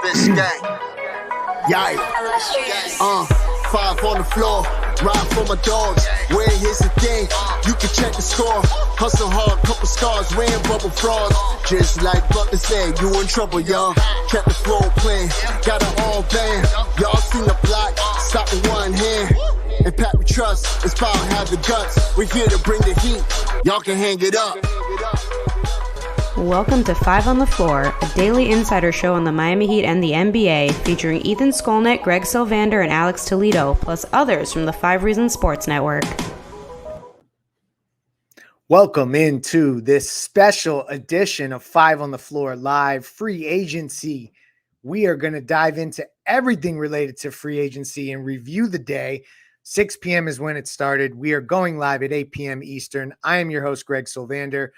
This gang. Yikes. Five on the floor. Ride for my dogs. Where here's the thing. You can check the score. Hustle hard, couple scars. Wearing bubble frogs. Just like Butler said, you in trouble, y'all. Kept the floor playing. Got it all banned. Y'all seen the block. Stop with one hand. And Pat we trust. Inspire have the guts. We're here to bring the heat. Y'all can hang it up. Welcome to Five on the Floor, a daily insider show on the Miami Heat and the NBA, featuring Ethan Skolnick, Greg Sylvander, and Alex Toledo, plus others from the 5 Reasons Sports Network. Welcome into this special edition of Five on the Floor Live Free Agency. We are going to dive into everything related to free agency and review the day. 6 p.m. is when it started. We are going live at 8 p.m. Eastern. I am your host, Greg Sylvander.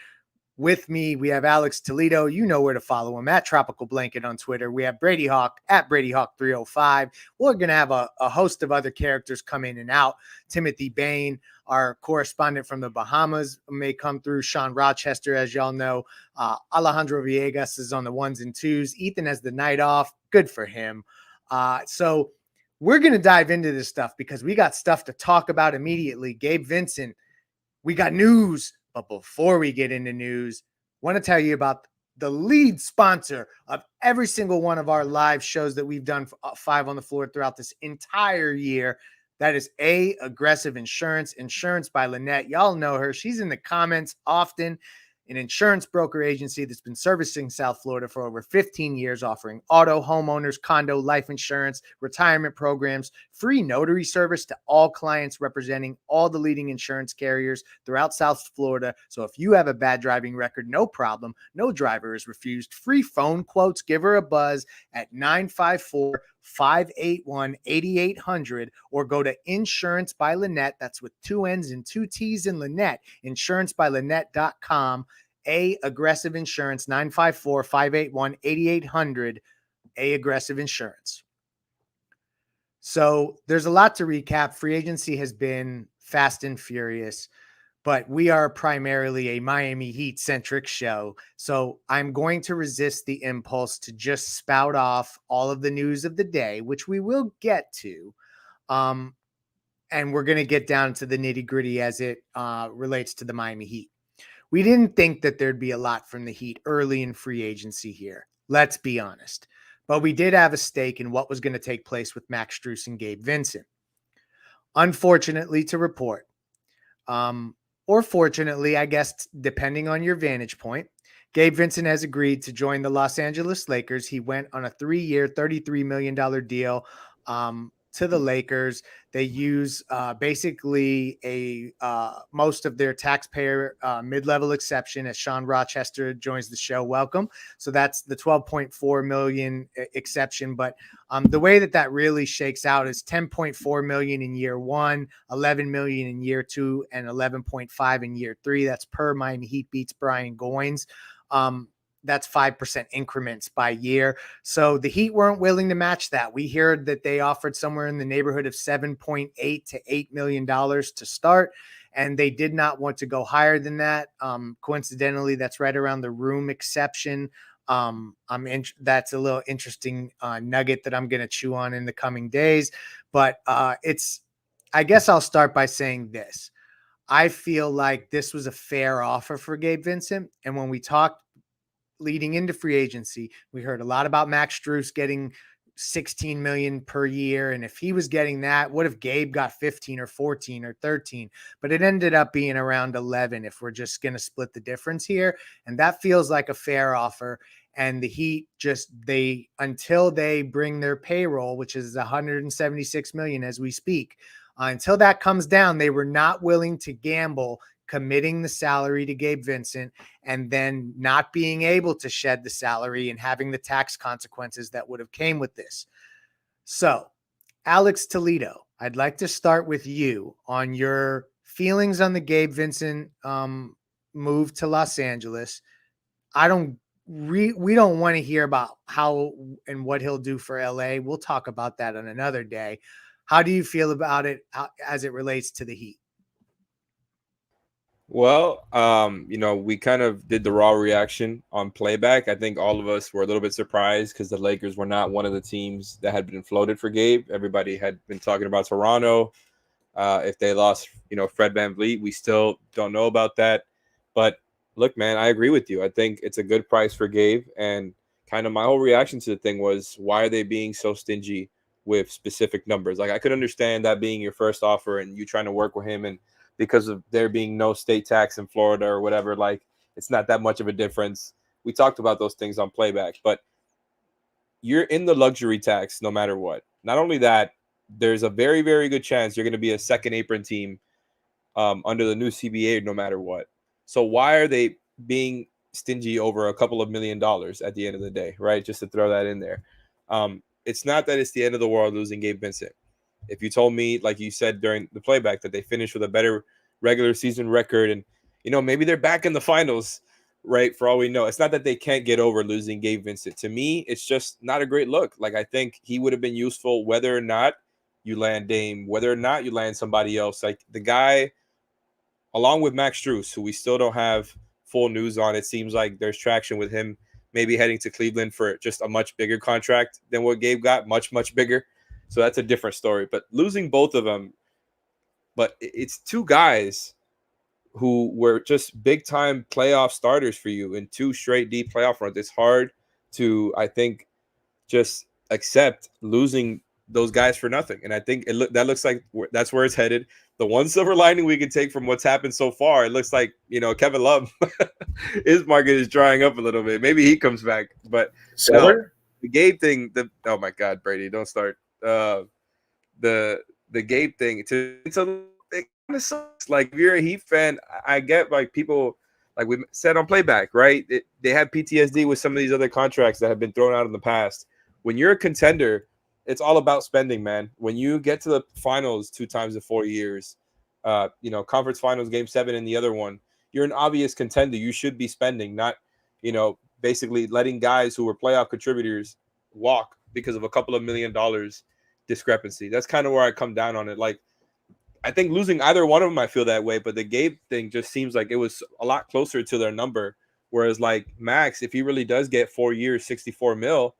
With me, we have Alex Toledo. You know where to follow him, at Tropical Blanket on Twitter. We have Brady Hawk, at Brady Hawk 305. We're going to have a host of other characters come in and out. Timothy Bain, our correspondent from the Bahamas, may come through. Sean Rochester, as y'all know. Alejandro Villegas is on the ones and twos. Ethan has the night off. Good for him. So we're going to dive into this stuff because we got stuff to talk about immediately. Gabe Vincent, we got news. But before we get into news, I want to tell you about the lead sponsor of every single one of our live shows that we've done for Five on the Floor throughout this entire year. That is Aggressive Insurance, Insurance by Lynette. Y'all know her. She's in the comments often. An insurance broker agency that's been servicing South Florida for over 15 years, offering auto, homeowners, condo, life insurance, retirement programs, free notary service to all clients, representing all the leading insurance carriers throughout South Florida. So if you have a bad driving record, no problem. No driver is refused. Free phone quotes. Give her a buzz at 954-581-8800 or go to Insurance by Lynette. That's with 2 N's and 2 T's in Lynette. InsuranceByLynette.com. Aggressive Insurance, 954-581-8800. Aggressive Insurance. So there's a lot to recap. Free agency has been fast and furious, but we are primarily a Miami Heat centric show. So I'm going to resist the impulse to just spout off all of the news of the day, which we will get to. And we're going to get down to the nitty gritty as it relates to the Miami Heat. We didn't think that there'd be a lot from the Heat early in free agency here. Let's be honest. But we did have a stake in what was going to take place with Max Strus and Gabe Vincent. Unfortunately to report, or fortunately, I guess, depending on your vantage point, Gabe Vincent has agreed to join the Los Angeles Lakers. He went on a 3-year, $33 million deal to the Lakers. They use basically most of their taxpayer mid-level exception, as Sean Rochester joins the show. Welcome. So that's the $12.4 million exception. But the way that really shakes out is $10.4 million in year 1, $11 million in year 2, and $11.5 in year 3. That's per Miami Heat Beats Brian Goins. That's 5% increments by year. So the Heat weren't willing to match that. We heard that they offered somewhere in the neighborhood of $7.8 to $8 million to start, and they did not want to go higher than that. Coincidentally, that's right around the room exception. That's a little interesting nugget that I'm going to chew on in the coming days. But I guess I'll start by saying this. I feel like this was a fair offer for Gabe Vincent. And when we talked leading into free agency, we heard a lot about Max Strus getting $16 million per year. And if he was getting that, what if Gabe got 15 or 14 or 13? But it ended up being around 11 if we're just going to split the difference here. And that feels like a fair offer. And the Heat until they bring their payroll, which is $176 million as we speak, until that comes down, they were not willing to gamble committing the salary to Gabe Vincent and then not being able to shed the salary and having the tax consequences that would have came with this. So, Alex Toledo, I'd like to start with you on your feelings on the Gabe Vincent move to Los Angeles. We don't want to hear about how and what he'll do for LA. We'll talk about that on another day. How do you feel about it as it relates to the Heat? Well, we kind of did the raw reaction on playback. I think all of us were a little bit surprised because the Lakers were not one of the teams that had been floated for Gabe. Everybody had been talking about Toronto. If they lost, Fred VanVleet, we still don't know about that. But look, man, I agree with you. I think it's a good price for Gabe. And kind of my whole reaction to the thing was, why are they being so stingy with specific numbers? Like, I could understand that being your first offer and you trying to work with him, and because of there being no state tax in Florida or whatever, like, it's not that much of a difference. We talked about those things on playback, but you're in the luxury tax no matter what. Not only that, there's a very, very good chance you're going to be a second apron team under the new CBA no matter what. So why are they being stingy over a couple of $1 million at the end of the day, right? Just to throw that in there. It's not that it's the end of the world losing Gabe Vincent. If you told me, like you said during the playback, that they finished with a better regular season record and, maybe they're back in the finals, right? For all we know, it's not that they can't get over losing Gabe Vincent. To me, it's just not a great look. Like, I think he would have been useful whether or not you land Dame, whether or not you land somebody else. Like, the guy, along with Max Strus, who we still don't have full news on, it seems like there's traction with him maybe heading to Cleveland for just a much bigger contract than what Gabe got, much, much bigger. So that's a different story. But losing both of them, but it's two guys who were just big time playoff starters for you in 2 straight deep playoff runs. It's hard to, I think, just accept losing those guys for nothing. And I think that looks like that's where it's headed. The one silver lining we can take from what's happened so far, it looks like, Kevin Love, his market is drying up a little bit. Maybe he comes back. But no, the Gabe thing, oh my God, Brady, don't start. The Gabe thing, it kind of sucks. Like, if you're a Heat fan, I get, like, people, like we said on playback, right? They have PTSD with some of these other contracts that have been thrown out in the past. When you're a contender, it's all about spending, man. When you get to the finals 2 times in 4 years, conference finals, game 7 and the other one, you're an obvious contender. You should be spending, not, basically letting guys who were playoff contributors walk because of a couple of $1 million discrepancy. That's kind of where I come down on it. Like, I think losing either one of them, I feel that way. But the Gabe thing just seems like it was a lot closer to their number. Whereas, like, Max, if he really does get 4 years, 64 mil,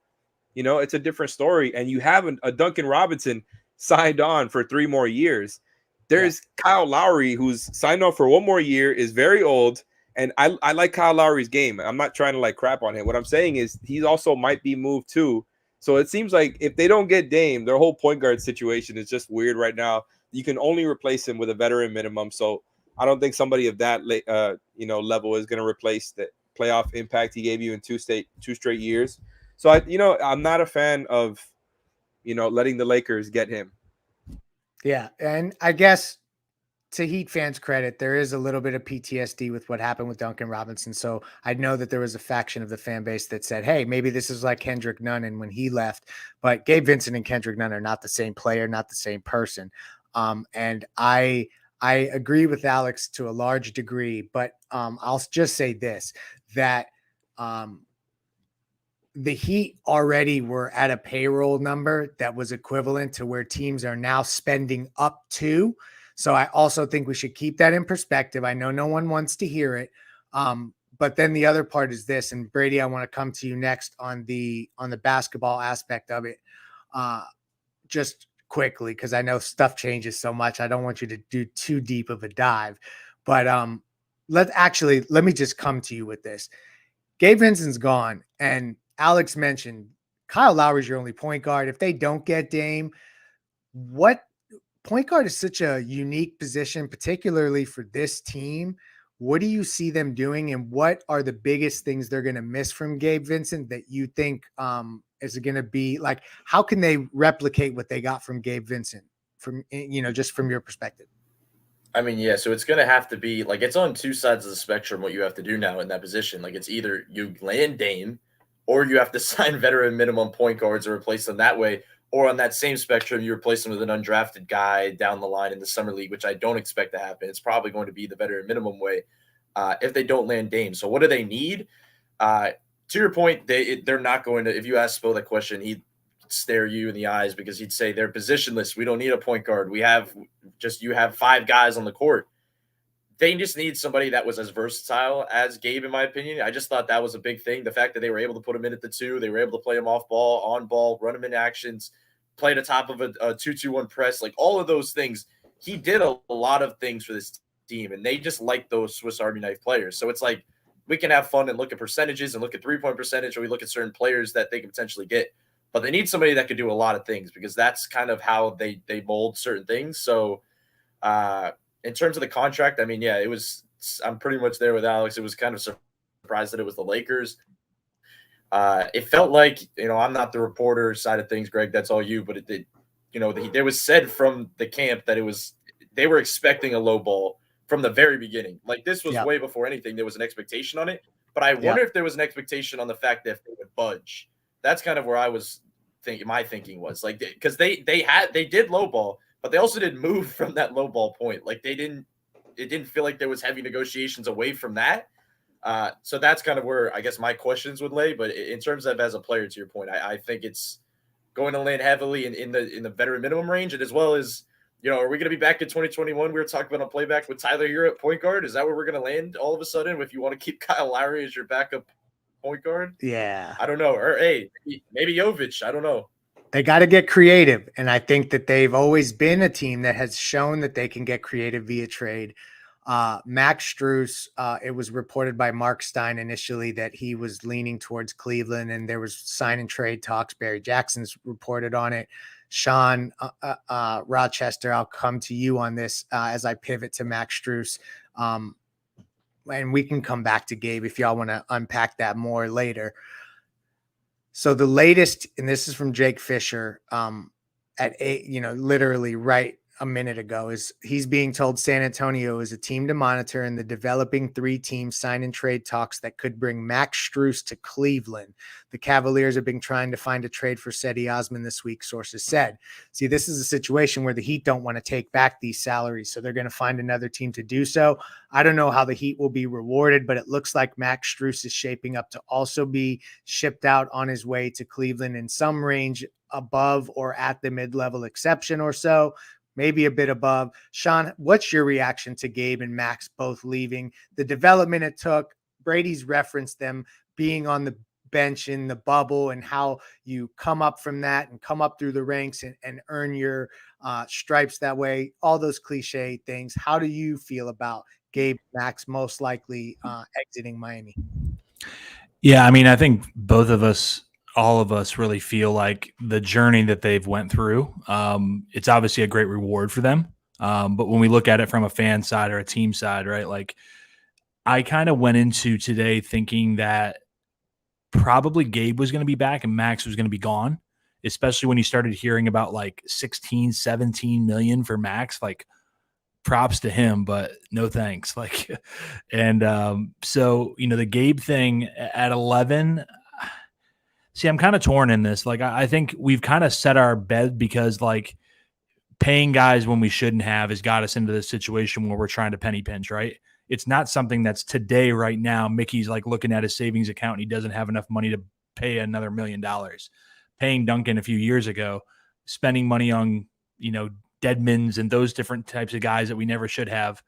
it's a different story. And you have a Duncan Robinson signed on for 3 more years. There's Kyle Lowry, who's signed on for 1 more year, is very old. And I like Kyle Lowry's game. I'm not trying to, like, crap on him. What I'm saying is he also might be moved too. So it seems like if they don't get Dame, their whole point guard situation is just weird right now. You can only replace him with a veteran minimum. So I don't think somebody of that level is going to replace the playoff impact he gave you in 2 straight years. So I'm not a fan of letting the Lakers get him. Yeah, and I guess to Heat fans' credit, there is a little bit of PTSD with what happened with Duncan Robinson. So I know that there was a faction of the fan base that said, hey, maybe this is like Kendrick Nunn and when he left. But Gabe Vincent and Kendrick Nunn are not the same player, not the same person. And I agree with Alex to a large degree, but I'll just say this, that the Heat already were at a payroll number that was equivalent to where teams are now spending up to. So I also think we should keep that in perspective. I know no one wants to hear it. But then the other part is this, and Brady, I want to come to you next on the basketball aspect of it. Just quickly, because I know stuff changes so much. I don't want you to do too deep of a dive. But let me just come to you with this. Gabe Vincent's gone, and Alex mentioned Kyle Lowry's your only point guard. If they don't get Dame, what point guard is such a unique position, particularly for this team. What do you see them doing, and what are the biggest things they're going to miss from Gabe Vincent that you think is going to be like, how can they replicate what they got from Gabe Vincent from, just from your perspective? I mean, yeah, so it's going to have to be like, it's on 2 sides of the spectrum what you have to do now in that position. Like, it's either you land Dame or you have to sign veteran minimum point guards or replace them that way. Or on that same spectrum, you replace them with an undrafted guy down the line in the summer league, which I don't expect to happen. It's probably going to be the veteran minimum way if they don't land Dame. So what do they need? To your point, they're not going to – if you ask Spo that question, he'd stare you in the eyes because he'd say they're positionless. We don't need a point guard. You have 5 guys on the court. they just need somebody that was as versatile as Gabe, in my opinion. I just thought that was a big thing. The fact that they were able to put him in at the 2, they were able to play him off ball, on ball, run him in actions, play the top of a 2-2-1 press, like all of those things. He did a lot of things for this team, and they just like those Swiss Army knife players. So it's like we can have fun and look at percentages and look at 3-point percentage, or we look at certain players that they can potentially get. But they need somebody that could do a lot of things, because that's kind of how they mold certain things. So in terms of the contract, I mean, yeah, I'm pretty much there with Alex. It was kind of surprised that it was the Lakers. It felt like, I'm not the reporter side of things, Greg, that's all you, but it did, there was said from the camp that they were expecting a low ball from the very beginning. Like, this was way before anything. There was an expectation on it, but I wonder if there was an expectation on the fact that if they would budge. That's kind of where I was thinking. My thinking was like, because they did low ball, but they also didn't move from that low ball point. Like, it didn't feel like there was heavy negotiations away from that. So that's kind of where I guess my questions would lay. But in terms of as a player, to your point, I think it's going to land heavily in the veteran minimum range, and as well as, are we going to be back in 2021? We were talking about a playback with Tyler Hero at point guard. Is that where we're going to land all of a sudden if you want to keep Kyle Lowry as your backup point guard? Yeah. I don't know. Or, hey, maybe Jovic. I don't know. They got to get creative. And I think that they've always been a team that has shown that they can get creative via trade. Max Strus, it was reported by Mark Stein initially that he was leaning towards Cleveland, and there was sign and trade talks. Barry Jackson's reported on it. Sean Rochester, I'll come to you on this as I pivot to Max Strus. And we can come back to Gabe if y'all want to unpack that more later. So the latest, and this is from Jake Fisher at 8, literally right a minute ago, is he's being told San Antonio is a team to monitor in the developing 3-team sign and trade talks that could bring Max Strus to Cleveland. The Cavaliers have been trying to find a trade for Cedi Osman this week, sources said. See, this is a situation where the Heat don't want to take back these salaries, so they're going to find another team to do so. I don't know how the Heat will be rewarded, but it looks like Max Strus is shaping up to also be shipped out on his way to Cleveland in some range above or at the mid-level exception or so. Maybe a bit above. Sean, what's your reaction to Gabe and Max both leaving? The development it took, Brady's referenced them being on the bench in the bubble and how you come up from that and come up through the ranks and earn your stripes that way, all those cliche things. How do you feel about Gabe and Max most likely exiting Miami? Yeah, I mean, I think both of us, all of us really feel like the journey that they've went through, it's obviously a great reward for them. But when we look at it from a fan side or a team side, right, like I kind of went into today thinking that probably Gabe was going to be back and Max was going to be gone, especially when you started hearing about like 16, 17 million for Max. Like, props to him, but no thanks. Like, and so, the Gabe thing at 11, see, I'm kind of torn in this. Like, I think we've kind of set our bed because, like, paying guys when we shouldn't have has got us into this situation where we're trying to penny pinch, right? It's not something that's today, right now. Mickey's like looking at his savings account and he doesn't have enough money to pay another $1 million. Paying Duncan a few years ago, spending money on, Deadmans and those different types of guys that we never should have.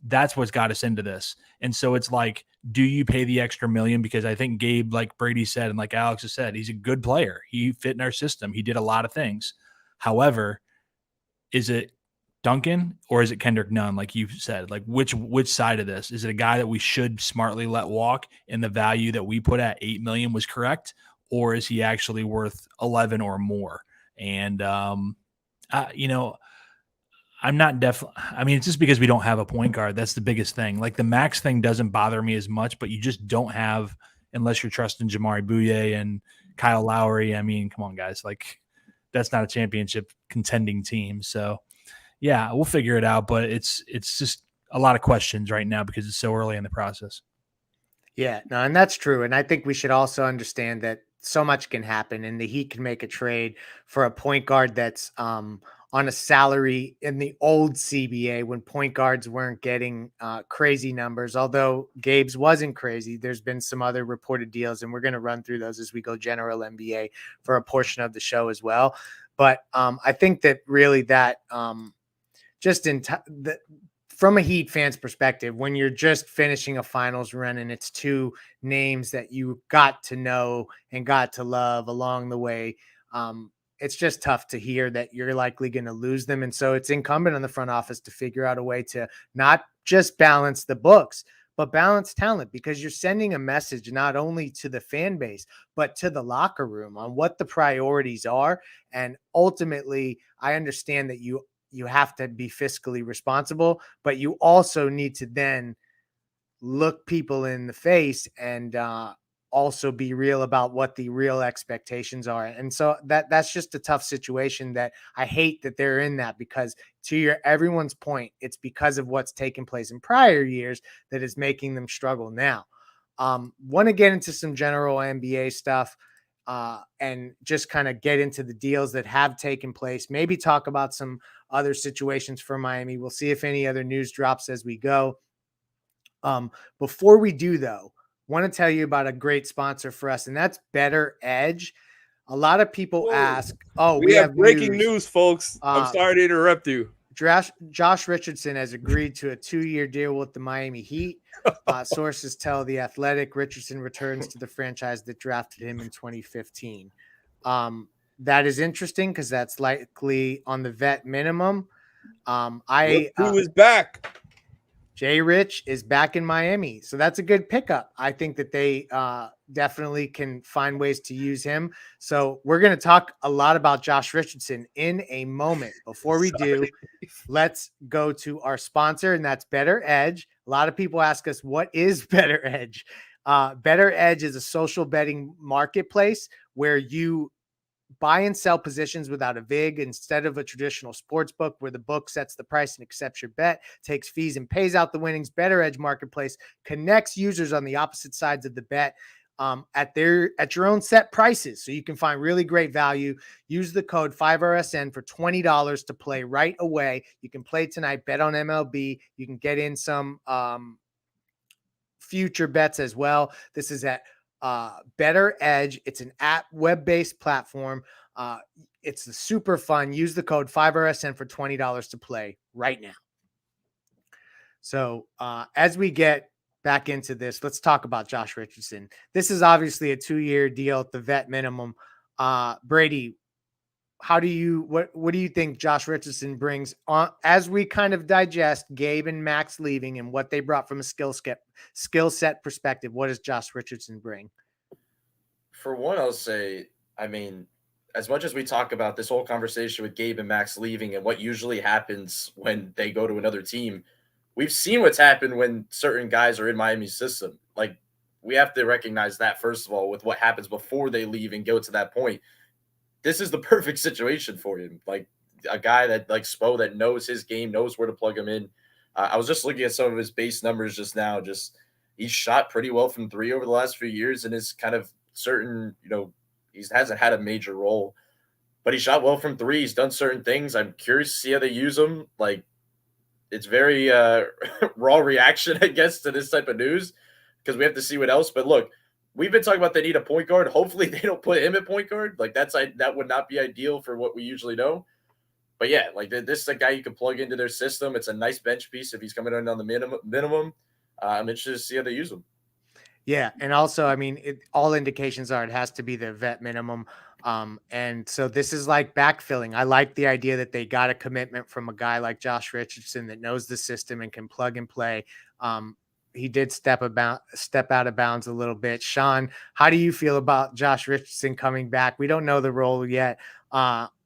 That's what's got us into this. And so it's like, do you pay the extra $1 million? Because I think Gabe, like Brady said, and like Alex has said, he's a good player. He fit in our system. He did a lot of things. However, is it Duncan or is it Kendrick Nunn? Like you said, like which side of this? Is it a guy that we should smartly let walk and the value that we put at $8 million was correct? Or is he actually worth 11 or more? And, I'm not it's just because we don't have a point guard. That's the biggest thing. Like the Max thing doesn't bother me as much, but you just don't have, unless you're trusting Jamari Bouye and Kyle Lowry. I mean, come on, guys. Like that's not a championship contending team. So yeah, we'll figure it out, but it's just a lot of questions right now because it's so early in the process. Yeah, no, and that's true. And I think we should also understand that so much can happen and the Heat can make a trade for a point guard that's on a salary in the old CBA when point guards weren't getting crazy numbers. Although Gabe's wasn't crazy, there's been some other reported deals, and we're going to run through those as we go general NBA for a portion of the show as well. But I think that really that from a Heat fan's perspective, when you're just finishing a finals run and it's two names that you got to know and got to love along the way, it's just tough to hear that you're likely going to lose them. And so it's incumbent on the front office to figure out a way to not just balance the books, but balance talent, because you're sending a message not only to the fan base, but to the locker room on what the priorities are. And ultimately, I understand that you have to be fiscally responsible, but you also need to then look people in the face and also be real about what the real expectations are. And so that's just a tough situation that I hate that they're in that, because to everyone's point, it's because of what's taken place in prior years that is making them struggle now. Want to get into some general NBA stuff. And just kind of get into the deals that have taken place, maybe talk about some other situations for Miami. We'll see if any other news drops as we go. Before we do, though, want to tell you about a great sponsor for us, and that's Better Edge. A lot of people ask, we have breaking news, folks. I'm sorry to interrupt you. Josh Richardson has agreed to a 2-year deal with the Miami Heat. Sources tell The Athletic Richardson returns to the franchise that drafted him in 2015. That is interesting because that's likely on the vet minimum. Who is back? Jay Rich is back in Miami. So that's a good pickup. I think that they definitely can find ways to use him. So we're going to talk a lot about Josh Richardson in a moment. Before we do, let's go to our sponsor, and that's Better Edge. A lot of people ask us, what is Better Edge? Better Edge is a social betting marketplace where you buy and sell positions without a VIG instead of a traditional sports book where the book sets the price and accepts your bet, takes fees and pays out the winnings. Better Edge Marketplace connects users on the opposite sides of the bet at your own set prices, so you can find really great value. Use the code 5RSN for $20 to play right away. You can play tonight, bet on MLB. You can get in some future bets as well. This is at Better Edge. It's an app web-based platform. It's super fun. Use the code 5RSN for $20 to play right now. So as we get back into this, let's talk about Josh Richardson. This is obviously a 2-year deal at the vet minimum. Brady, what do you think Josh Richardson brings on as we kind of digest Gabe and Max leaving and what they brought from a skill set perspective? What does Josh Richardson bring? For one, I'll say, I mean, as much as we talk about this whole conversation with Gabe and Max leaving and what usually happens when they go to another team, we've seen what's happened when certain guys are in Miami's system. Like, we have to recognize that, first of all, with what happens before they leave and go to that point. This is the perfect situation for him. Like, a guy that, like Spo, that knows his game, knows where to plug him in. I was just looking at some of his base numbers just now. He's shot pretty well from three over the last few years, and is kind of certain, he hasn't had a major role, but he shot well from three. He's done certain things. I'm curious to see how they use him. Like, it's very raw reaction, I guess, to this type of news, because we have to see what else. But look, we've been talking about they need a point guard. Hopefully they don't put him at point guard. Like, that would not be ideal for what we usually know. But yeah, like, this is a guy you can plug into their system. It's a nice bench piece if he's coming in on the minimum. I'm interested to see how they use him. Yeah, and also, I mean, all indications are it has to be the vet minimum. And so this is like backfilling. I like the idea that they got a commitment from a guy like Josh Richardson that knows the system and can plug and play. He did step out of bounds a little bit. Sean, how do you feel about Josh Richardson coming back? We don't know the role yet.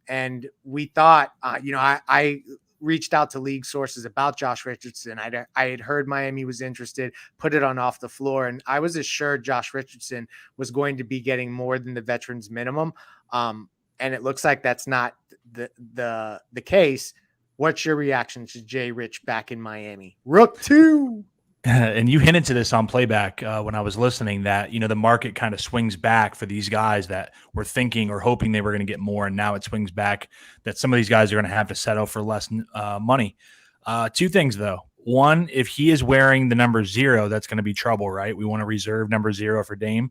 And we thought, I reached out to league sources about Josh Richardson. I had heard Miami was interested, put it on Off the Floor, and I was assured Josh Richardson was going to be getting more than the veterans minimum. And it looks like that's not the case. What's your reaction to Jay Rich back in Miami? Rook 2. And you hinted to this on playback when I was listening that, the market kind of swings back for these guys that were thinking or hoping they were going to get more. And now it swings back that some of these guys are going to have to settle for less money. Two things, though. One, if he is wearing the number 0, that's going to be trouble, right? We want to reserve number 0 for Dame.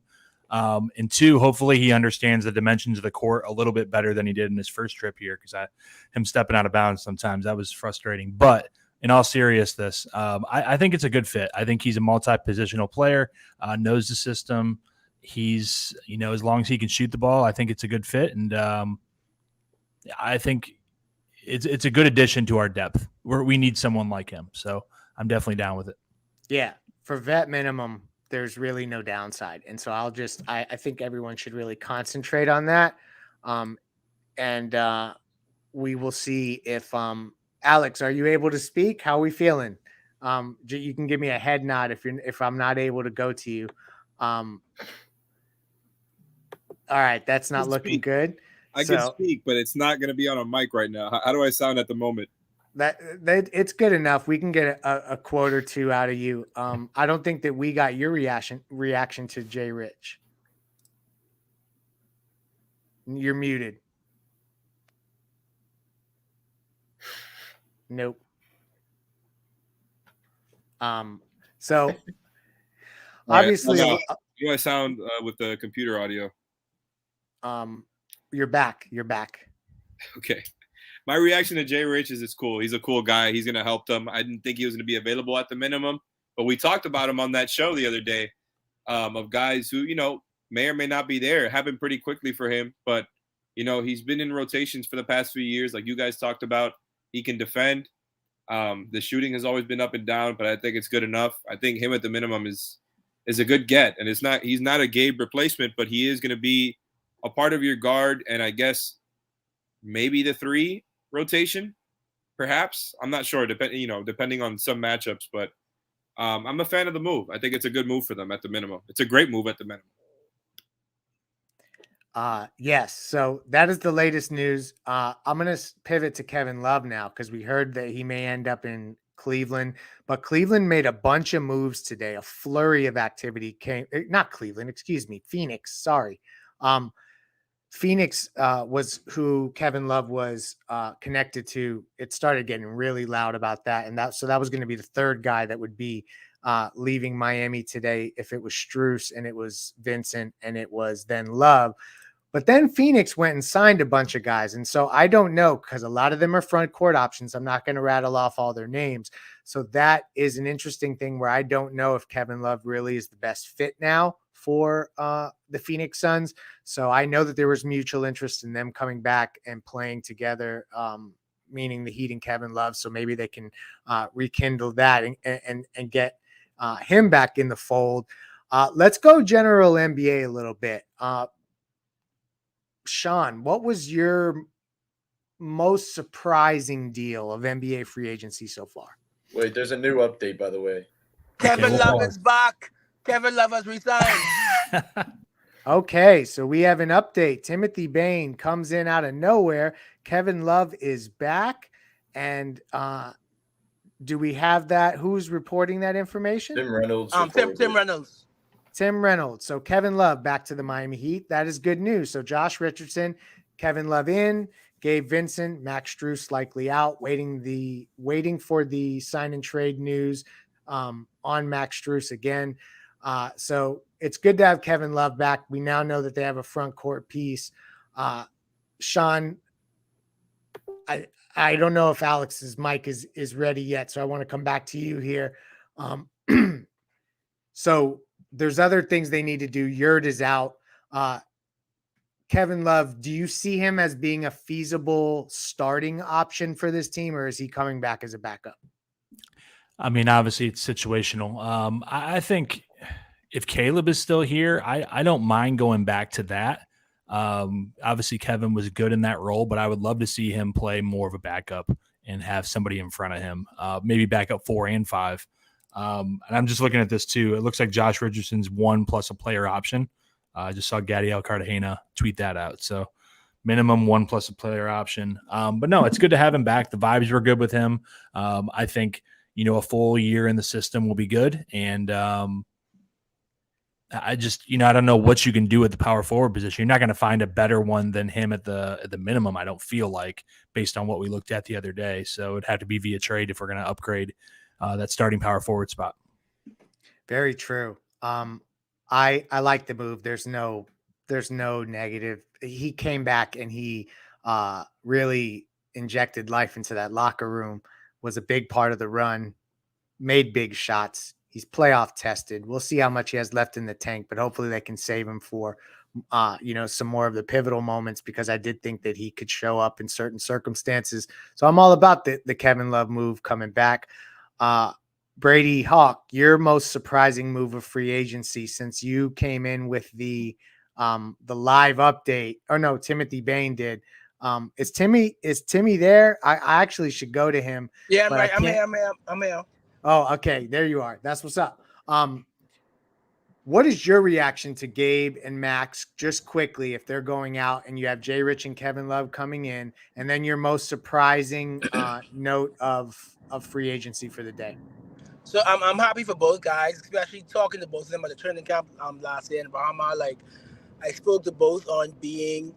And two, hopefully he understands the dimensions of the court a little bit better than he did in his first trip here, because him stepping out of bounds sometimes, that was frustrating. But in all seriousness, I think it's a good fit. I think he's a multi-positional player, knows the system. He's, as long as he can shoot the ball, I think it's a good fit. And I think it's a good addition to our depth where we need someone like him. So I'm definitely down with it. Yeah. For vet minimum, there's really no downside. And so I think everyone should really concentrate on that. And we will see if, Alex, are you able to speak? How are we feeling? You can give me a head nod if I'm not able to go to you. All right, that's not looking good. I can speak, but it's not going to be on a mic right now. How do I sound at the moment? That it's good enough. We can get a quote or two out of you. I don't think that we got your reaction to Jay Rich. You're muted. Nope. So obviously, how do I sound with the computer audio? You're back. Okay. My reaction to Jay Rich is it's cool. He's a cool guy. He's going to help them. I didn't think he was going to be available at the minimum, but we talked about him on that show the other day of guys who, may or may not be there. It happened pretty quickly for him, but, he's been in rotations for the past few years. Like you guys talked about, he can defend. The shooting has always been up and down, but I think it's good enough. I think him at the minimum is a good get. And he's not a Gabe replacement, but he is going to be a part of your guard. And I guess maybe the 3 rotation, perhaps. I'm not sure, depending on some matchups, but I'm a fan of the move. I think it's a good move for them at the minimum. It's a great move at the minimum. Yes. So that is the latest news. I'm going to pivot to Kevin Love now because we heard that he may end up in Cleveland, but Cleveland made a bunch of moves today. A flurry of activity Phoenix. Sorry. Phoenix was who Kevin Love was connected to. It started getting really loud about that. And that was going to be the third guy that would be leaving Miami today if it was Strus and it was Vincent and it was then Love. But then Phoenix went and signed a bunch of guys. And so I don't know because a lot of them are front court options. I'm not going to rattle off all their names. So that is an interesting thing where I don't know if Kevin Love really is the best fit now for the Phoenix Suns. So I know that there was mutual interest in them coming back and playing together, meaning the Heat and Kevin Love. So maybe they can rekindle that and get him back in the fold. Let's go general NBA a little bit. Sean, what was your most surprising deal of NBA free agency so far? Wait, there's a new update, by the way. Kevin Love is back. Kevin Love has resigned. Okay, so we have an update. Timothy Bain comes in out of nowhere. Kevin Love is back. And do we have that? Who's reporting that information? Tim Reynolds. Tim Reynolds. Tim Reynolds. So Kevin Love back to the Miami Heat. That is good news. So Josh Richardson, Kevin Love in, Gabe Vincent, Max Strus likely out, waiting for the sign and trade news on Max Strus again. So it's good to have Kevin Love back. We now know that they have a front court piece. Sean, I don't know if Alex's mic is ready yet, so I want to come back to you here. So there's other things they need to do. Yurt is out. Kevin Love, do you see him as being a feasible starting option for this team, or is he coming back as a backup? I mean, obviously it's situational. I think if Caleb is still here, I don't mind going back to that. Obviously Kevin was good in that role, but I would love to see him play more of a backup and have somebody in front of him, maybe backup 4 and 5. And I'm just looking at this too. It looks like Josh Richardson's 1 plus a player option. I just saw Gadiel Cartagena tweet that out. So minimum 1 plus a player option. But no, it's good to have him back. The vibes were good with him. I think, a full year in the system will be good. And I just, I don't know what you can do at the power forward position. You're not going to find a better one than him at the minimum, I don't feel like, based on what we looked at the other day. So it'd have to be via trade if we're going to upgrade that starting power forward spot. Very true. I like the move. There's no negative. He came back and he really injected life into that locker room. was a big part of the run, made big shots. He's playoff tested. We'll see how much he has left in the tank, but hopefully they can save him for, some more of the pivotal moments, because I did think that he could show up in certain circumstances. So I'm all about the Kevin Love move coming back. Brady Hawk, your most surprising move of free agency since you came in with the live update. Or no, Timothy Bain did. Is Timmy there? I actually should go to him. Yeah, but I'm here. Oh, okay. There you are. That's what's up. What is your reaction to Gabe and Max, just quickly, if they're going out and you have Jay Rich and Kevin Love coming in, and then your most surprising note of free agency for the day? So I'm happy for both guys, especially talking to both of them at the training camp last year in Bahama. Like, I spoke to both on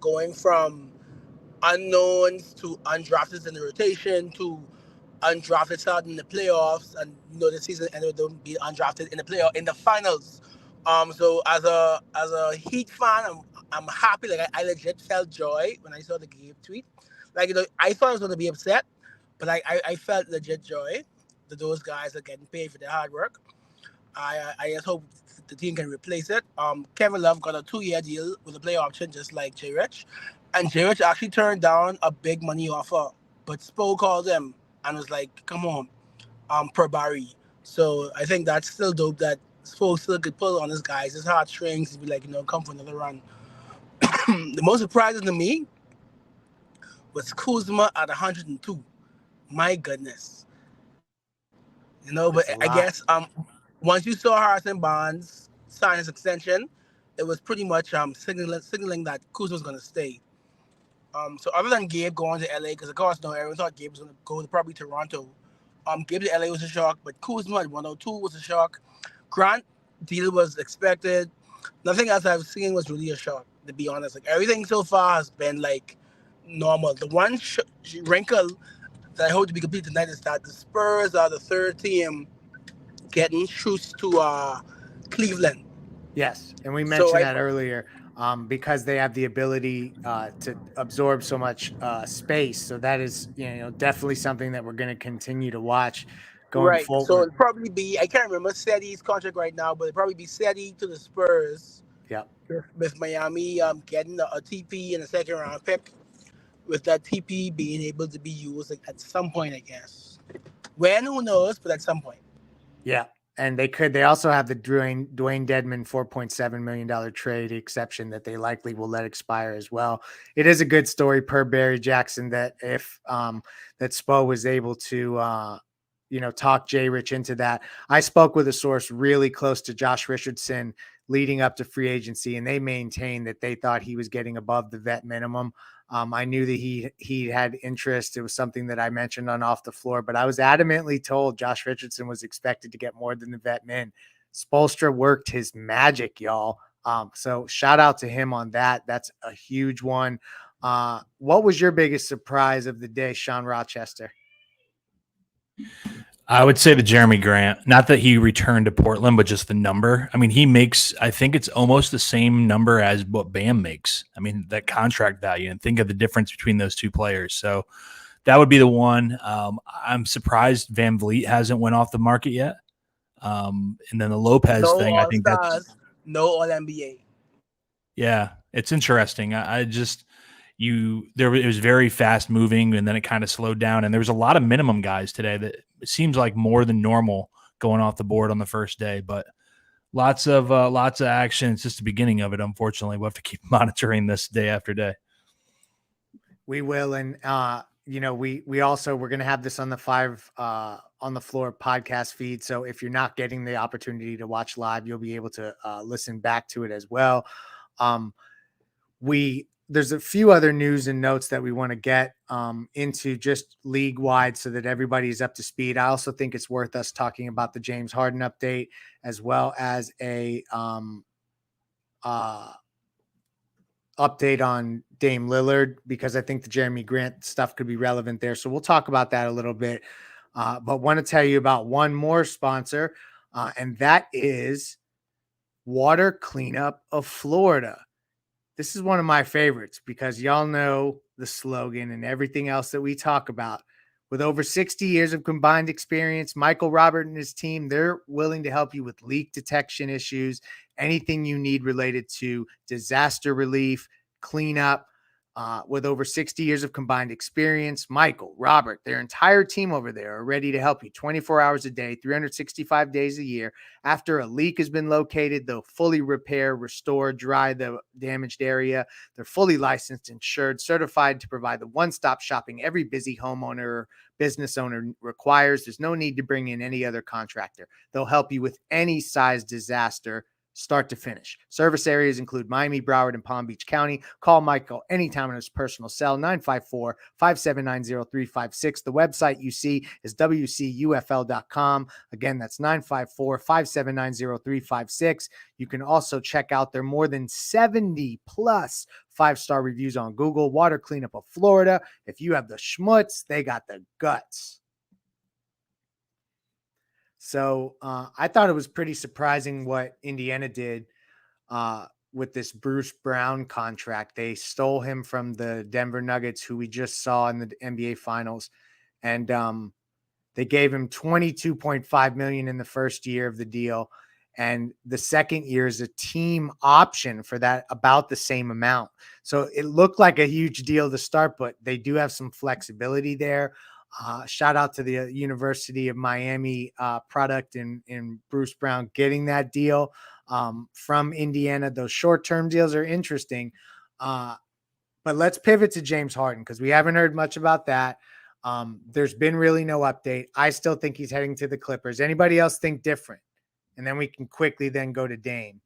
going from unknowns to undrafted in the rotation to undrafted starting in the playoffs, and the season ended with them being undrafted in the finals. So as a Heat fan, I'm happy. Like, I legit felt joy when I saw the Gabe tweet. Like, I thought I was going to be upset, but I felt legit joy that those guys are getting paid for their hard work. I just hope the team can replace it. Kevin Love got a 2-year deal with a play option, just like Jay Rich, and Jay Rich actually turned down a big money offer, but Spo called him and was like, "Come on, per Barry." So I think that's still dope that Spo still could pull on his guys, his heartstrings, to be like, come for another run. The most surprising to me was Kuzma at 102. My goodness. But I guess once you saw Harrison Barnes sign his extension, it was pretty much signaling that Kuzma was going to stay. So other than Gabe going to LA, because of course, everyone thought Gabe was going to go to probably Toronto. Gabe to LA was a shock, but Kuzma at 102 was a shock. Grant deal was expected. Nothing else I've seen was really a shock, to be honest. Like, everything so far has been like normal. The one wrinkle that I hope to be complete tonight is that the Spurs are the third team getting Strus to Cleveland. Yes, and we mentioned that earlier, because they have the ability to absorb so much space. So that is, definitely something that we're going to continue to watch going forward. So it'll probably be, I can't remember Seti's contract right now, but it'll probably be Seti to the Spurs. Yeah. With Miami getting a TP and a second round pick, with that TP being able to be used at some point, I guess. When, who knows, but at some point. Yeah. And they also have the Dwayne Dedman $4.7 million trade exception that they likely will let expire as well. It is a good story per Barry Jackson that if that Spo was able to talk Jay Rich into that. I spoke with a source really close to Josh Richardson leading up to free agency, and they maintained that they thought he was getting above the vet minimum. I knew that he had interest. It was something that I mentioned on Off the Floor, but I was adamantly told Josh Richardson was expected to get more than the vet min. Spoelstra worked his magic, y'all. So shout out to him on that. That's a huge one. What was your biggest surprise of the day, Sean Rochester? I would say the Jeremy Grant, not that he returned to Portland, but just the number. I mean, he makes, I think it's almost the same number as what Bam makes. I mean, that contract value, and think of the difference between those two players. So that would be the one. I'm surprised VanVleet hasn't went off the market yet. And then the Lopez thing, I think that's no All NBA. Yeah, it's interesting. It was very fast moving, and then it kind of slowed down. And there was a lot of minimum guys today that it seems like more than normal going off the board on the first day, but lots of action. It's just the beginning of it. Unfortunately, we'll have to keep monitoring this day after day. We will. And, we also, we're going to have this on the 5 on the Floor podcast feed. So if you're not getting the opportunity to watch live, you'll be able to listen back to it as well. There's a few other news and notes that we want to get into just league wide so that everybody's up to speed. I also think it's worth us talking about the James Harden update, as well as a update on Dame Lillard, because I think the Jeremy Grant stuff could be relevant there. So we'll talk about that a little bit, but want to tell you about one more sponsor, and that is Water Cleanup of Florida. This is one of my favorites because y'all know the slogan and everything else that we talk about With over 60 years of combined experience, Michael, Robert, and his team, they're willing to help you with leak detection issues, anything you need related to disaster relief, cleanup. With over 60 years of combined experience, Michael, Robert, their entire team over there are ready to help you 24 hours a day, 365 days a year. After a leak has been located, they'll fully repair, restore, dry the damaged area. They're fully licensed, insured, certified to provide the one-stop shopping every busy homeowner or business owner requires. There's no need to bring in any other contractor. They'll help you with any size disaster, start to finish. Service areas include Miami, Broward, and Palm Beach County. Call Michael anytime on his personal cell, 954-579-0356. The website you see is wcufl.com. Again, that's 954-579-0356. You can also check out their more than 70 plus 5-star reviews on Google. Water Cleanup of Florida. If you have the schmutz, they got the guts. So I thought it was pretty surprising what Indiana did with this Bruce Brown contract. They stole him from the Denver Nuggets, who we just saw in the NBA Finals, and they gave him $22.5 million in the first year of the deal, and the second year is a team option for that about the same amount. So it looked like a huge deal to start, but they do have some flexibility there. Shout out to the University of Miami product in Bruce Brown getting that deal from Indiana. Those short-term deals are interesting. But let's pivot to James Harden because we haven't heard much about that. There's been really no update. I still think he's heading to the Clippers. Anybody else think different? And then we can quickly then go to Dame.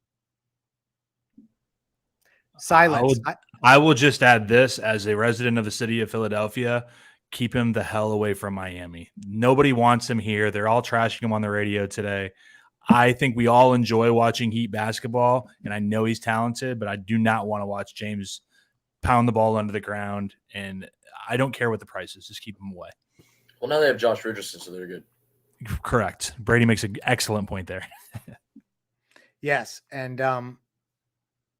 Silence. I will just add this as a resident of the city of Philadelphia. Keep him the hell away from Miami. Nobody wants him here. They're all trashing him on the radio today. I think we all enjoy watching Heat basketball, and I know he's talented, but I do not want to watch James pound the ball under the ground, and I don't care what the price is. Just keep him away. Well, now they have Josh Richardson, so they're good. Correct. Brady makes an excellent point there. Yes, and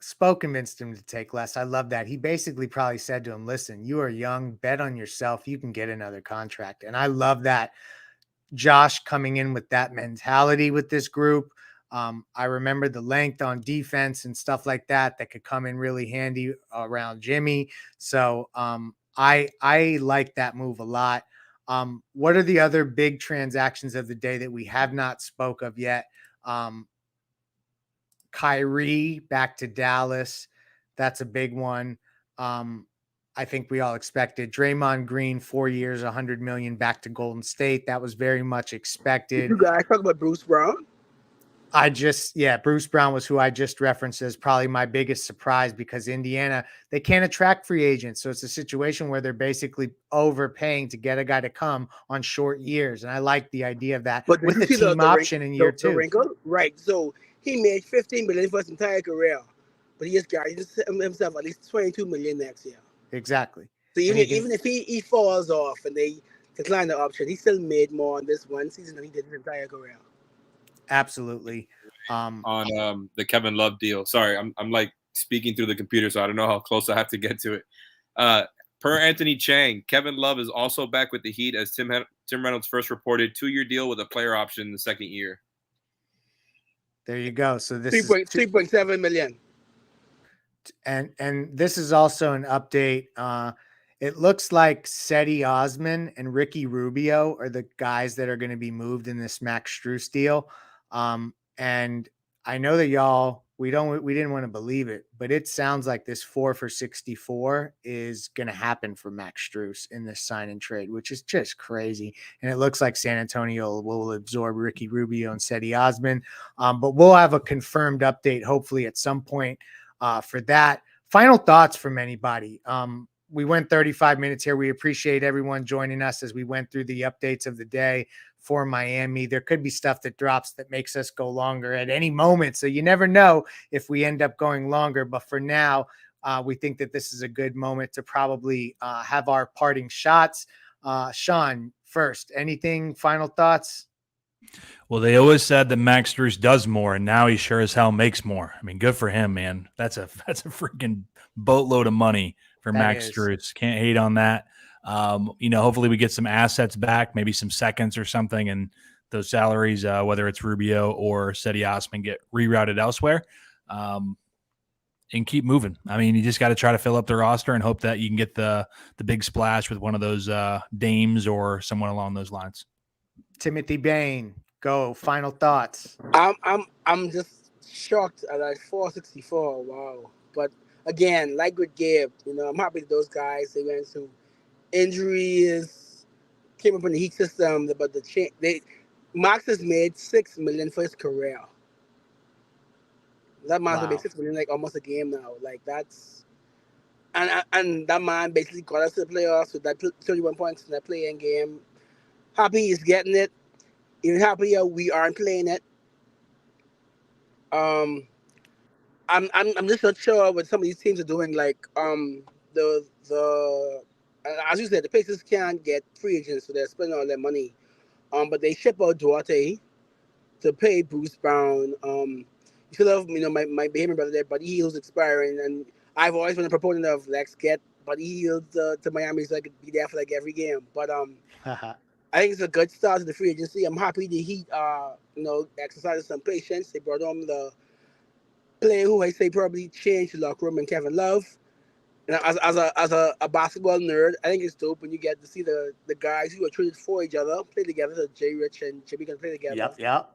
Spoke convinced him to take less. I love that. He basically probably said to him, listen, you are young, bet on yourself. You can get another contract. And I love that Josh coming in with that mentality with this group. I remember the length on defense and stuff like that could come in really handy around Jimmy. So I like that move a lot. What are the other big transactions of the day that we have not spoke of yet? Kyrie back to Dallas. That's a big one. I think we all expected. Draymond Green, 4 years, $100 million back to Golden State. That was very much expected. You guys talk about Bruce Brown? Bruce Brown was who I just referenced as probably my biggest surprise because Indiana, they can't attract free agents. So it's a situation where they're basically overpaying to get a guy to come on short years. And I like the idea of that But with the team option in year two. Right. So he made $15 million for his entire career, but he just guaranteed himself at least $22 million next year. Exactly. So even if he falls off and they decline the option, he still made more on this one season than he did his entire career. Absolutely. On the Kevin Love deal. Sorry, I'm like speaking through the computer, so I don't know how close I have to get to it. Per Anthony Chang, Kevin Love is also back with the Heat as Tim Reynolds first reported 2-year deal with a player option in the second year. There you go. So this is $3.7 million. And this is also an update. It looks like Cedi Osman and Ricky Rubio are the guys that are going to be moved in this Max Strus deal. And I know that we didn't want to believe it, but it sounds like this 4 for $64 is going to happen for Max Strus in this sign and trade, which is just crazy. And it looks like San Antonio will absorb Ricky Rubio and Cedi Osman. But we'll have a confirmed update, hopefully at some point for that. Final thoughts from anybody. We went 35 minutes here. We appreciate everyone joining us as we went through the updates of the day for Miami. There could be stuff that drops that makes us go longer at any moment. So you never know if we end up going longer. But for now, we think that this is a good moment to probably have our parting shots. Sean, first, anything, final thoughts? Well, they always said that Max Strus does more, and now he sure as hell makes more. I mean, good for him, man. That's a freaking boatload of money for Max Strus. Can't hate on that. Hopefully we get some assets back, maybe some seconds or something, and those salaries, whether it's Rubio or Seti Osman, get rerouted elsewhere. And keep moving. I mean, you just got to try to fill up the roster and hope that you can get the big splash with one of those Dames or someone along those lines. Timothy Bain, go. Final thoughts. I'm just shocked at that 464. Wow. But again, like with Gabe, I'm happy that those guys, they went through injuries, came up in the Heat system, but Max has made $6 million for his career. That man's gonna make $6 million like almost a game now. Like that's and that man basically got us to the playoffs with that 31 points in that play-in game. Happy he's getting it. Even happier we aren't playing it. I'm just not sure what some of these teams are doing. Like the as you said, the Pacers can't get free agents, so they're spending all their money. But they ship out Duarte to pay Bruce Brown. You still have, my Bahamian brother there, Buddy Hield's expiring, and I've always been a proponent of let's get Buddy Hield to Miami so I could be there for like every game. But I think it's a good start to the free agency. I'm happy the Heat exercised some patience. They brought on the player who I say probably changed the locker room, and Kevin Love. As a basketball nerd, I think it's dope when you get to see the guys who are traded for each other play together. So Jay Rich and Jimmy can play together. Yep.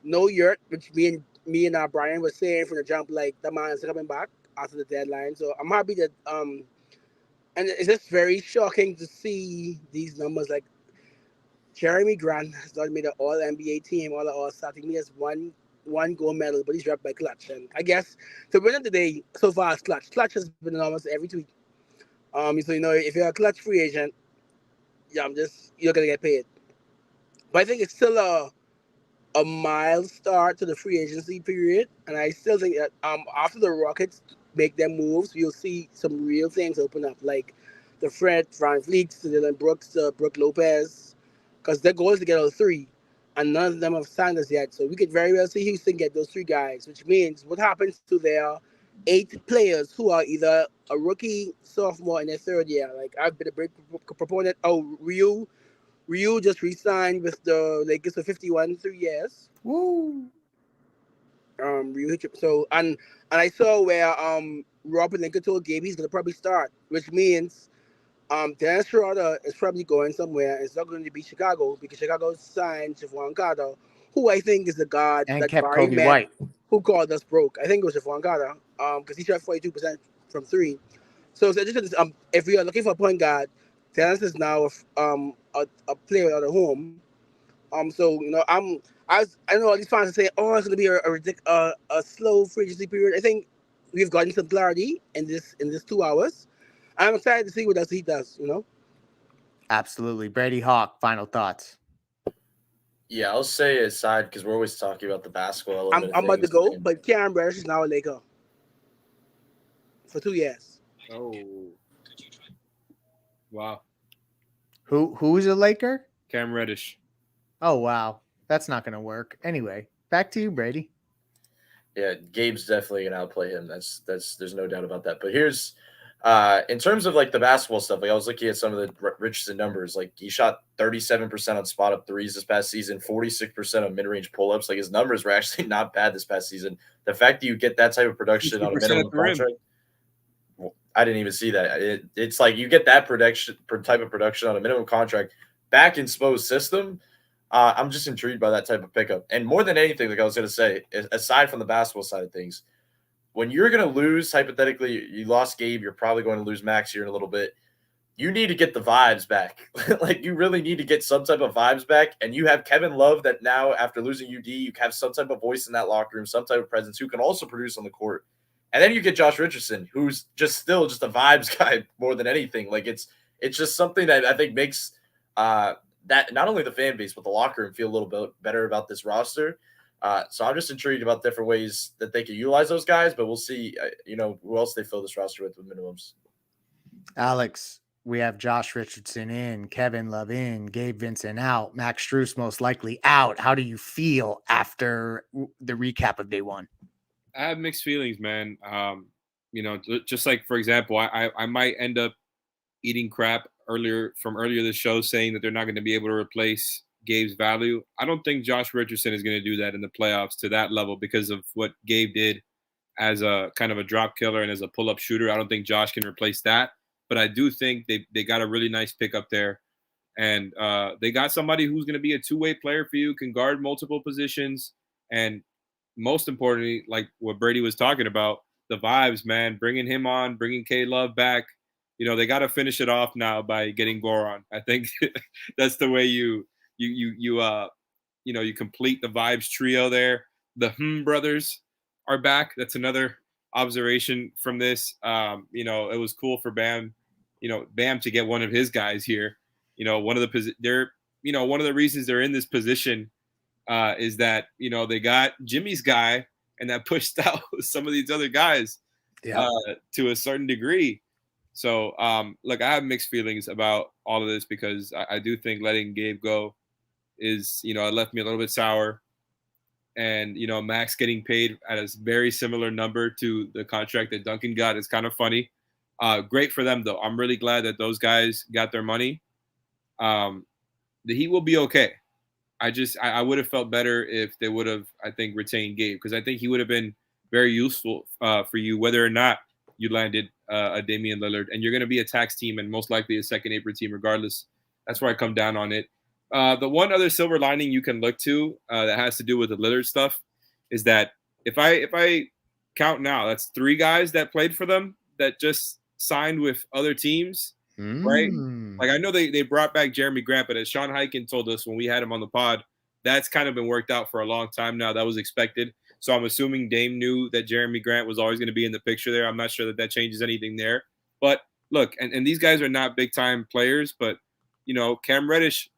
No Yurt, which me and Brian was saying from the jump, like that man is coming back after the deadline. So I'm happy that and it's just very shocking to see these numbers. Like Jeremy Grant has not made an All NBA team, All-Star team. He has one gold medal, but he's dropped by Clutch. And I guess the winner today so far is Clutch. Clutch has been in almost every tweet. So if you're a Clutch free agent, you're gonna get paid. But I think it's still a mild start to the free agency period, and I still think that after the Rockets make their moves, you'll see some real things open up, like the Fred, VanVleet, Dylan Brooks, Brook Lopez, because their goal is to get all three, and none of them have signed us yet. So we could very well see Houston get those three guys, which means what happens to their 8 players who are either a rookie, sophomore in their third year. Like I've been a big proponent. Oh, Ryu just re-signed with the Lakers for 51 3 years. Woo. Ryu. So and I saw where Robert Lincoln told Gabe he's gonna probably start, which means Dennis Schroeder is probably going somewhere. It's not going to be Chicago because Chicago signed Javon Carter, who I think is the guard And that kept Barry Kobe met, White, who called us broke. I think it was Javon Carter, because he shot 42% from 3. So just if we are looking for a point guard, Dennis is now a player out of home. So I know all these fans are saying, oh, it's going to be a slow free agency period. I think we've gotten some clarity in this 2 hours. I'm excited to see what else he does. Absolutely. Brady Hawk, final thoughts. Yeah, I'll say aside because we're always talking about the basketball element. I'm about to go, but Cam Reddish is now a Laker for 2 years. Oh, wow. Who's a Laker? Cam Reddish. Oh, wow. That's not going to work. Anyway, back to you, Brady. Yeah, Gabe's definitely gonna outplay him. That's there's no doubt about that. But here's in terms of like the basketball stuff, like I was looking at some of the Richardson numbers. Like he shot 37% on spot up threes this past season, 46% on mid-range pull-ups. Like his numbers were actually not bad this past season. The fact that you get that type of production on a minimum contract, I didn't even see that. It's like you get that type of production on a minimum contract back in Spo's system. I'm just intrigued by that type of pickup. And more than anything, like I was going to say, aside from the basketball side of things, when you're going to lose, hypothetically, you lost Gabe, you're probably going to lose Max here in a little bit. You need to get the vibes back. Like you really need to get some type of vibes back. And you have Kevin Love that now, after losing UD, you have some type of voice in that locker room, some type of presence who can also produce on the court. And then you get Josh Richardson, who's still just a vibes guy more than anything. Like it's just something that I think makes that not only the fan base but the locker room feel a little bit better about this roster. So I'm just intrigued about different ways that they can utilize those guys, but we'll see, who else they fill this roster with minimums. Alex, we have Josh Richardson in, Kevin Love in, Gabe Vincent out, Max Strus most likely out. How do you feel after the recap of day one? I have mixed feelings, man. Just like, for example, I might end up eating crap earlier this show, saying that they're not going to be able to replace Gabe's value. I don't think Josh Richardson is going to do that in the playoffs to that level because of what Gabe did as a kind of a drop killer and as a pull-up shooter. I don't think Josh can replace that, but I do think they got a really nice pick up there. And they got somebody who's going to be a two-way player for you, can guard multiple positions, and most importantly, like what Brady was talking about, the vibes, man, bringing him on, bringing K-Love back. You know, they got to finish it off now by getting Goran. I think that's the way you complete the vibes trio there. The brothers are back. That's another observation from this. It was cool for Bam to get one of his guys here. One of the reasons they're in this position is that, they got Jimmy's guy, and that pushed out some of these other guys to a certain degree. So, look, I have mixed feelings about all of this because I do think letting Gabe go is, it left me a little bit sour. And, Max getting paid at a very similar number to the contract that Duncan got is kind of funny. Great for them, though. I'm really glad that those guys got their money. The Heat will be okay. I would have felt better if they would have, I think, retained Gabe, because I think he would have been very useful for you, whether or not you landed a Damian Lillard. And you're going to be a tax team and most likely a second apron team regardless. That's where I come down on it. The one other silver lining you can look to that has to do with the Lillard stuff is that if I count now, that's 3 guys that played for them that just signed with other teams, right? Like, I know they brought back Jeremy Grant, but as Sean Hyken told us when we had him on the pod, that's kind of been worked out for a long time now. That was expected. So I'm assuming Dame knew that Jeremy Grant was always going to be in the picture there. I'm not sure that changes anything there. But look, and these guys are not big-time players, but, Cam Reddish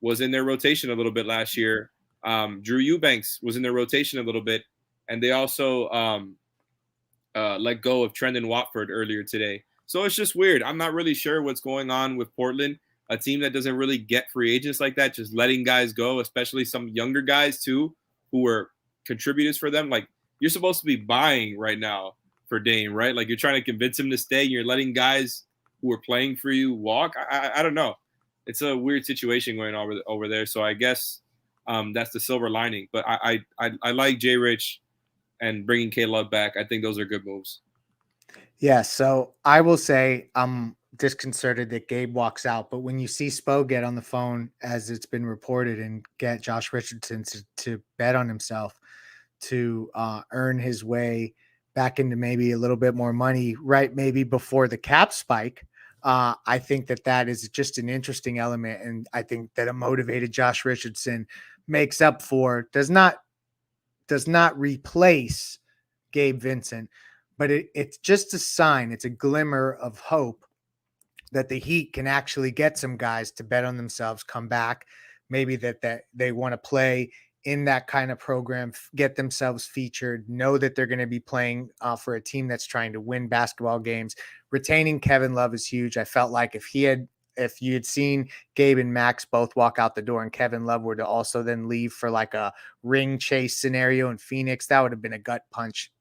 was in their rotation a little bit last year. Drew Eubanks was in their rotation a little bit. And they also let go of Trendon Watford earlier today. So it's just weird. I'm not really sure what's going on with Portland, a team that doesn't really get free agents like that, just letting guys go, especially some younger guys too, who were contributors for them. Like, you're supposed to be buying right now for Dame, right? Like, you're trying to convince him to stay. You're letting guys who are playing for you walk. I don't know. It's a weird situation going on over there. So I guess that's the silver lining. But I like Jay Rich and bringing K-Love back. I think those are good moves. Yeah, so I will say I'm disconcerted that Gabe walks out, but when you see Spo get on the phone, as it's been reported, and get Josh Richardson to bet on himself to earn his way back into maybe a little bit more money, right, maybe before the cap spike, I think that is just an interesting element, and I think that a motivated Josh Richardson makes up for, does not replace Gabe Vincent, but it's just a sign, it's a glimmer of hope that the Heat can actually get some guys to bet on themselves, come back, maybe that they want to play in that kind of program, get themselves featured, know that they're going to be playing for a team that's trying to win basketball games. Retaining Kevin Love is huge. I felt like if you had seen Gabe and Max both walk out the door and Kevin Love were to also then leave for like a ring chase scenario in Phoenix, that would have been a gut punch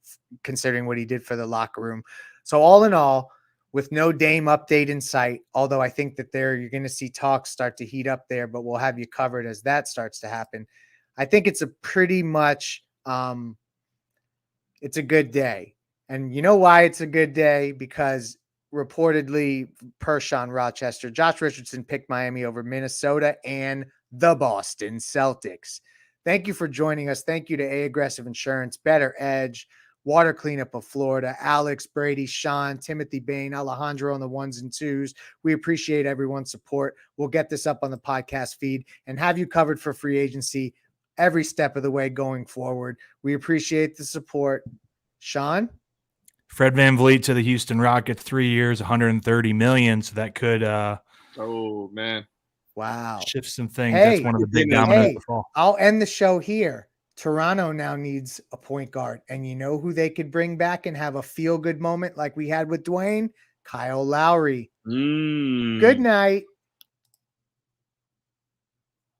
considering what he did for the locker room. So all in all, with no Dame update in sight, although I think that you're going to see talks start to heat up there, but we'll have you covered as that starts to happen. I think it's a pretty much it's a good day. And you know why it's a good day? Because reportedly, per Sean Rochester, Josh Richardson picked Miami over Minnesota and the Boston Celtics. Thank you for joining us. Thank you to A Aggressive Insurance, Better Edge, Water Cleanup of Florida, Alex, Brady, Sean, Timothy Bain, Alejandro on the 1s and 2s. We appreciate everyone's support. We'll get this up on the podcast feed and have you covered for free agency every step of the way going forward. We appreciate the support. Sean? Fred VanVleet to the Houston Rockets, 3 years, $130 million. So that could oh man, wow, shift some things. Hey, that's one of the big dominoes of the fall. I'll end the show here. Toronto now needs a point guard, and you know who they could bring back and have a feel-good moment like we had with Dwayne? Kyle Lowry. Good night.